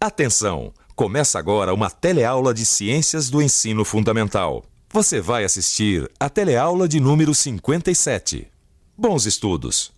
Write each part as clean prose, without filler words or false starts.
Atenção! Começa agora uma teleaula de Ciências do Ensino Fundamental. Você vai assistir a teleaula de número 57. Bons estudos!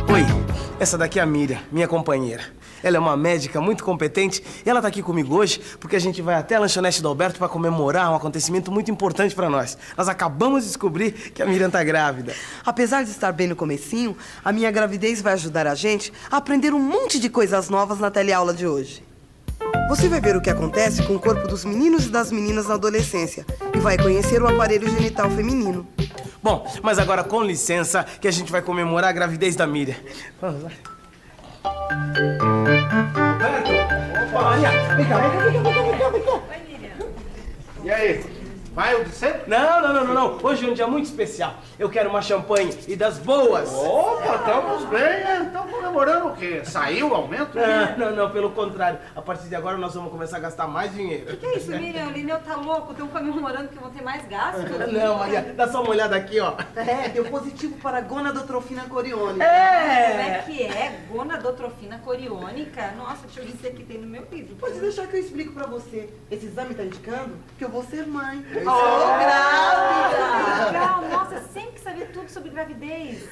Oi, essa daqui é a Miriam, minha companheira. Ela é uma médica muito competente e ela tá aqui comigo hoje porque a gente vai até a lanchonete do Alberto para comemorar um acontecimento muito importante para nós. Nós acabamos de descobrir que a Miriam tá grávida. Apesar de estar bem no comecinho, a minha gravidez vai ajudar a gente a aprender um monte de coisas novas na teleaula de hoje. Você vai ver o que acontece com o corpo dos meninos e das meninas na adolescência e vai conhecer o aparelho genital feminino. Bom, mas agora com licença que a gente vai comemorar a gravidez da Miriam. Vamos lá. Alberto! Opa, Maria! Vem cá. Oi, Miriam. E aí? Vai o de sempre? Não. Hoje é um dia muito especial. Eu quero uma champanhe e das boas. Opa, estamos bem. Estão comemorando o quê? Saiu o aumento? Não, pelo contrário. A partir de agora nós vamos começar a gastar mais dinheiro. Que é isso, Miriam? O Lineu tá louco. Estão comemorando que vão ter mais gasto. Não, Maria, dá só uma olhada aqui, ó. Deu positivo para gonadotrofina coriônica. Como é que é? Gonadotrofina coriônica? Nossa, deixa eu ver se aqui tem no meu livro. Pode deixar que eu explico pra você. Esse exame tá indicando que eu vou ser mãe. Grávida! Legal, nossa, sempre que saber tudo sobre gravidez.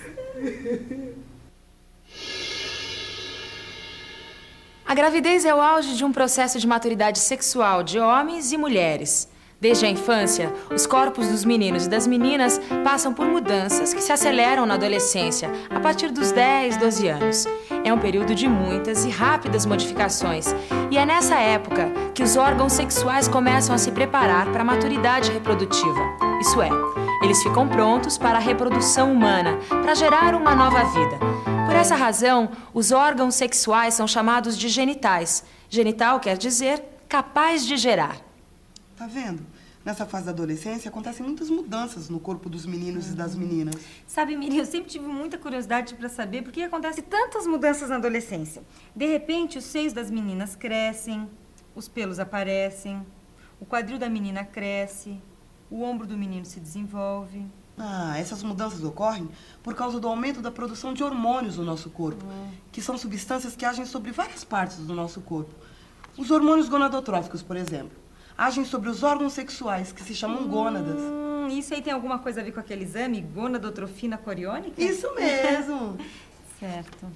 A gravidez é o auge de um processo de maturidade sexual de homens e mulheres. Desde a infância, os corpos dos meninos e das meninas passam por mudanças que se aceleram na adolescência, a partir dos 10, 12 anos. É um período de muitas e rápidas modificações, e é nessa época que os órgãos sexuais começam a se preparar para a maturidade reprodutiva. Isso é, eles ficam prontos para a reprodução humana, para gerar uma nova vida. Por essa razão, os órgãos sexuais são chamados de genitais. Genital quer dizer capaz de gerar. Tá vendo? Nessa fase da adolescência acontecem muitas mudanças no corpo dos meninos e das meninas. Sabe, Miriam, eu sempre tive muita curiosidade para saber por que acontecem tantas mudanças na adolescência. De repente, os seios das meninas crescem, os pelos aparecem, o quadril da menina cresce, o ombro do menino se desenvolve. Essas mudanças ocorrem por causa do aumento da produção de hormônios no nosso corpo, que são substâncias que agem sobre várias partes do nosso corpo. Os hormônios gonadotróficos, por exemplo, agem sobre os órgãos sexuais, que se chamam gônadas. Isso aí tem alguma coisa a ver com aquele exame, gonadotrofina coriônica? Isso mesmo! Certo.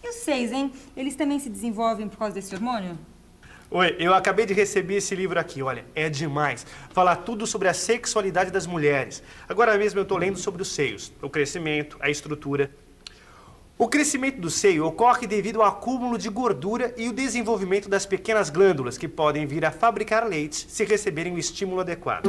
E os seios, hein? Eles também se desenvolvem por causa desse hormônio? Oi, eu acabei de receber esse livro aqui, olha, é demais. Fala tudo sobre a sexualidade das mulheres. Agora mesmo eu tô lendo sobre os seios, o crescimento, a estrutura. O crescimento do seio ocorre devido ao acúmulo de gordura e o desenvolvimento das pequenas glândulas que podem vir a fabricar leite se receberem o estímulo adequado.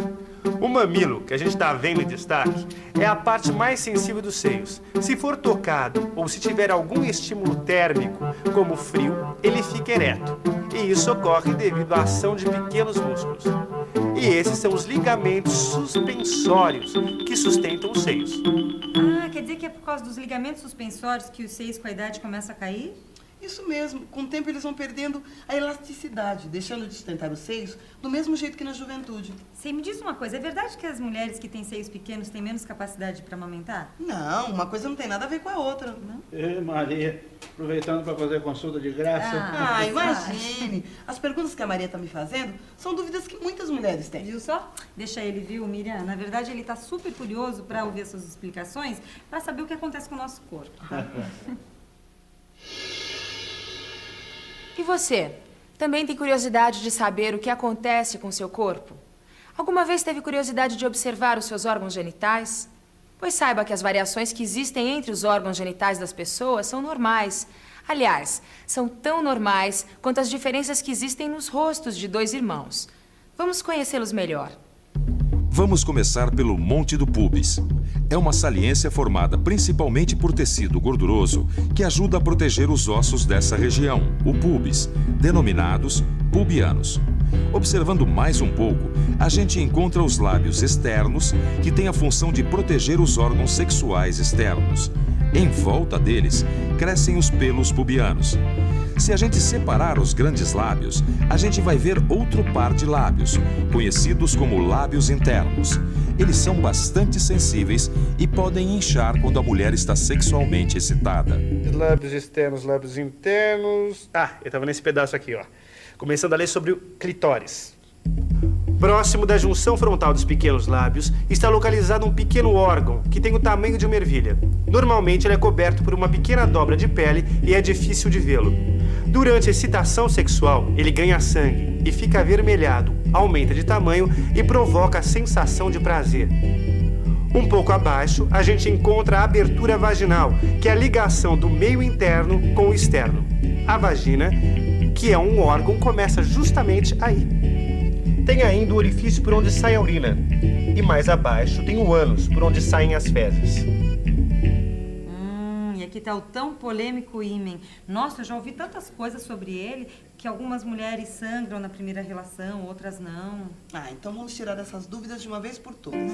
O mamilo, que a gente está vendo em destaque, é a parte mais sensível dos seios. Se for tocado ou se tiver algum estímulo térmico, como frio, ele fica ereto. E isso ocorre devido à ação de pequenos músculos. E esses são os ligamentos suspensórios que sustentam os seios. Quer dizer que é por causa dos ligamentos suspensórios que os seios com a idade começam a cair? Isso mesmo. Com o tempo eles vão perdendo a elasticidade, deixando de sustentar os seios do mesmo jeito que na juventude. Você me diz uma coisa, é verdade que as mulheres que têm seios pequenos têm menos capacidade para amamentar? Não, uma coisa não tem nada a ver com a outra. Não? Maria, aproveitando para fazer consulta de graça. Imagine! As perguntas que a Maria está me fazendo são dúvidas que muitas mulheres têm. Viu só? Deixa ele, viu, Miriam? Na verdade, ele está super curioso para ouvir as suas explicações, para saber o que acontece com o nosso corpo. E você? Também tem curiosidade de saber o que acontece com o seu corpo? Alguma vez teve curiosidade de observar os seus órgãos genitais? Pois saiba que as variações que existem entre os órgãos genitais das pessoas são normais. Aliás, são tão normais quanto as diferenças que existem nos rostos de dois irmãos. Vamos conhecê-los melhor. Vamos começar pelo Monte do Pubis. É uma saliência formada principalmente por tecido gorduroso que ajuda a proteger os ossos dessa região, o pubis, denominados pubianos. Observando mais um pouco, a gente encontra os lábios externos, que têm a função de proteger os órgãos sexuais externos. Em volta deles, crescem os pelos pubianos. Se a gente separar os grandes lábios, a gente vai ver outro par de lábios, conhecidos como lábios internos. Eles são bastante sensíveis e podem inchar quando a mulher está sexualmente excitada. Lábios externos, lábios internos... eu estava nesse pedaço aqui, ó. Começando a ler sobre o clitóris. Próximo da junção frontal dos pequenos lábios está localizado um pequeno órgão que tem o tamanho de uma ervilha. Normalmente ele é coberto por uma pequena dobra de pele e é difícil de vê-lo. Durante a excitação sexual, ele ganha sangue e fica avermelhado, aumenta de tamanho e provoca a sensação de prazer. Um pouco abaixo, a gente encontra a abertura vaginal, que é a ligação do meio interno com o externo. A vagina, que é um órgão, começa justamente aí. Tem ainda o orifício por onde sai a urina. E mais abaixo tem o ânus, por onde saem as fezes. E aqui tá o tão polêmico ímen. Nossa, eu já ouvi tantas coisas sobre ele, que algumas mulheres sangram na primeira relação, outras não. Então vamos tirar essas dúvidas de uma vez por todas.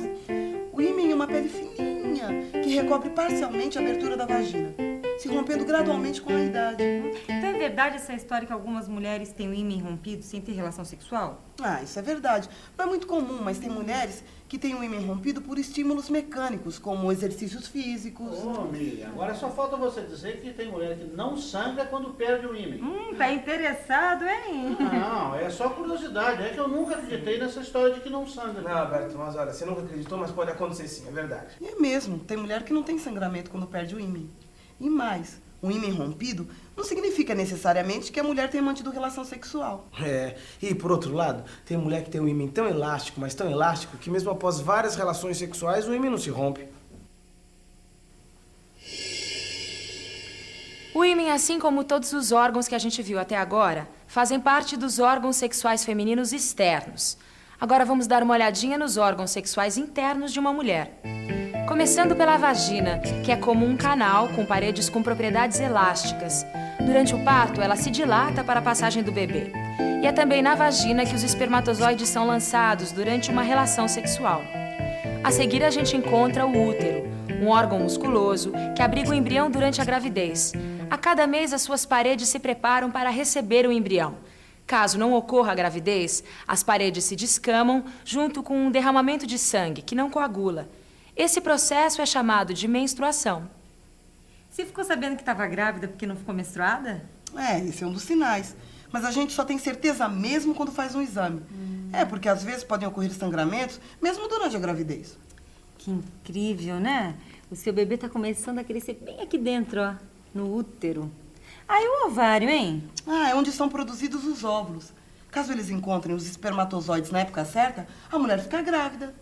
O ímen é uma pele fininha, que recobre parcialmente a abertura da vagina, se rompendo gradualmente com a idade. Então é verdade essa história que algumas mulheres têm o ímen rompido sem ter relação sexual? Isso é verdade. Não é muito comum, mas tem mulheres que têm o ímen rompido por estímulos mecânicos, como exercícios físicos. Ô, Miriam, agora só falta você dizer que tem mulher que não sangra quando perde o ímen. Tá interessado, hein? Não, é só curiosidade. É que eu nunca acreditei nessa história de que não sangra. Não, Alberto, mas olha, você nunca acreditou, mas pode acontecer sim, é verdade. É mesmo, tem mulher que não tem sangramento quando perde o ímen. E mais, o ímen rompido não significa necessariamente que a mulher tenha mantido relação sexual. E por outro lado, tem mulher que tem um ímen tão elástico, mas tão elástico, que mesmo após várias relações sexuais, o ímen não se rompe. O ímen, assim como todos os órgãos que a gente viu até agora, fazem parte dos órgãos sexuais femininos externos. Agora vamos dar uma olhadinha nos órgãos sexuais internos de uma mulher. Começando pela vagina, que é como um canal com paredes com propriedades elásticas. Durante o parto, ela se dilata para a passagem do bebê. E é também na vagina que os espermatozoides são lançados durante uma relação sexual. A seguir, a gente encontra o útero, um órgão musculoso que abriga o embrião durante a gravidez. A cada mês, as suas paredes se preparam para receber o embrião. Caso não ocorra a gravidez, as paredes se descamam junto com um derramamento de sangue, que não coagula. Esse processo é chamado de menstruação. Você ficou sabendo que estava grávida porque não ficou menstruada? Esse é um dos sinais. Mas a gente só tem certeza mesmo quando faz um exame. Porque às vezes podem ocorrer sangramentos, mesmo durante a gravidez. Que incrível, né? O seu bebê está começando a crescer bem aqui dentro, ó, no útero. E o ovário, hein? É onde são produzidos os óvulos. Caso eles encontrem os espermatozoides na época certa, a mulher fica grávida.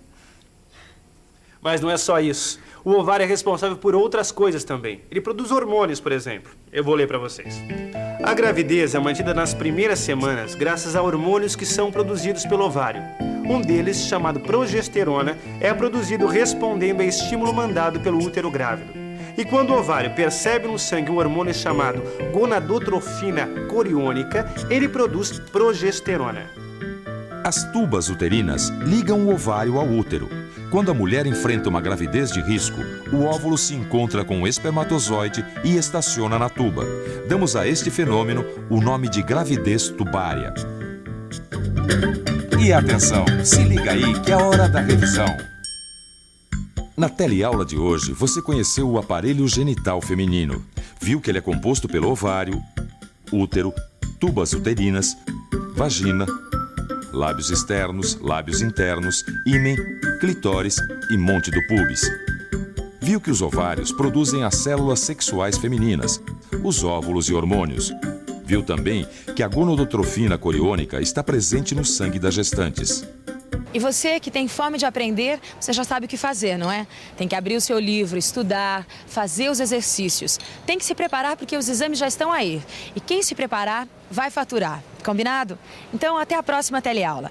Mas não é só isso. O ovário é responsável por outras coisas também. Ele produz hormônios, por exemplo. Eu vou ler para vocês. A gravidez é mantida nas primeiras semanas graças a hormônios que são produzidos pelo ovário. Um deles, chamado progesterona, é produzido respondendo a estímulo mandado pelo útero grávido. E quando o ovário percebe no sangue um hormônio chamado gonadotrofina coriônica, ele produz progesterona. As tubas uterinas ligam o ovário ao útero. Quando a mulher enfrenta uma gravidez de risco, o óvulo se encontra com o espermatozoide e estaciona na tuba. Damos a este fenômeno o nome de gravidez tubária. E atenção, se liga aí que é a hora da revisão. Na teleaula de hoje, você conheceu o aparelho genital feminino. Viu que ele é composto pelo ovário, útero, tubas uterinas, vagina, lábios externos, lábios internos, ímen, clitóris e monte do púbis. Viu que os ovários produzem as células sexuais femininas, os óvulos e hormônios. Viu também que a gonadotrofina coriônica está presente no sangue das gestantes. E você que tem fome de aprender, você já sabe o que fazer, não é? Tem que abrir o seu livro, estudar, fazer os exercícios. Tem que se preparar porque os exames já estão aí. E quem se preparar vai faturar. Combinado? Então, até a próxima teleaula.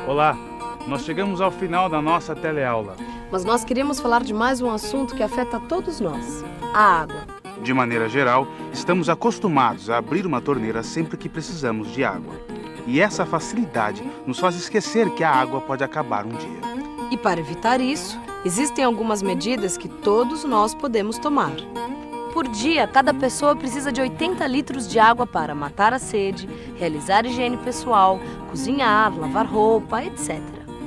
Olá, nós chegamos ao final da nossa teleaula. Mas nós queríamos falar de mais um assunto que afeta todos nós: a água. De maneira geral, estamos acostumados a abrir uma torneira sempre que precisamos de água. E essa facilidade nos faz esquecer que a água pode acabar um dia. E para evitar isso, Existem algumas medidas que todos nós podemos tomar. Por dia, cada pessoa precisa de 80 litros de água para matar a sede, realizar higiene pessoal, cozinhar, lavar roupa, etc.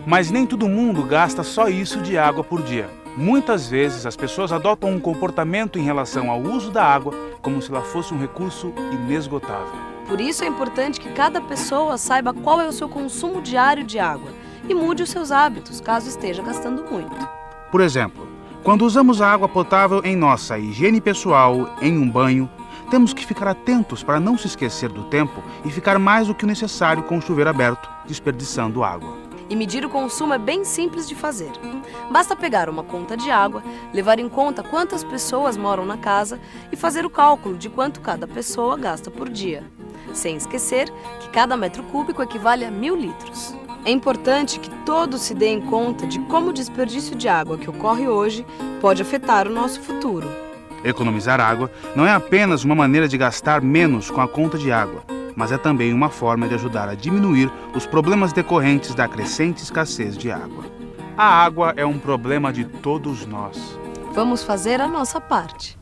Mas nem todo mundo gasta só isso de água por dia. Muitas vezes as pessoas adotam um comportamento em relação ao uso da água como se ela fosse um recurso inesgotável. Por isso é importante que cada pessoa saiba qual é o seu consumo diário de água e mude os seus hábitos caso esteja gastando muito. Por exemplo, quando usamos a água potável em nossa higiene pessoal, em um banho, temos que ficar atentos para não se esquecer do tempo e ficar mais do que o necessário com o chuveiro aberto, desperdiçando água. E medir o consumo é bem simples de fazer. Basta pegar uma conta de água, levar em conta quantas pessoas moram na casa e fazer o cálculo de quanto cada pessoa gasta por dia. Sem esquecer que cada metro cúbico equivale a 1000 litros. É importante que todos se deem conta de como o desperdício de água que ocorre hoje pode afetar o nosso futuro. Economizar água não é apenas uma maneira de gastar menos com a conta de água, mas é também uma forma de ajudar a diminuir os problemas decorrentes da crescente escassez de água. A água é um problema de todos nós. Vamos fazer a nossa parte.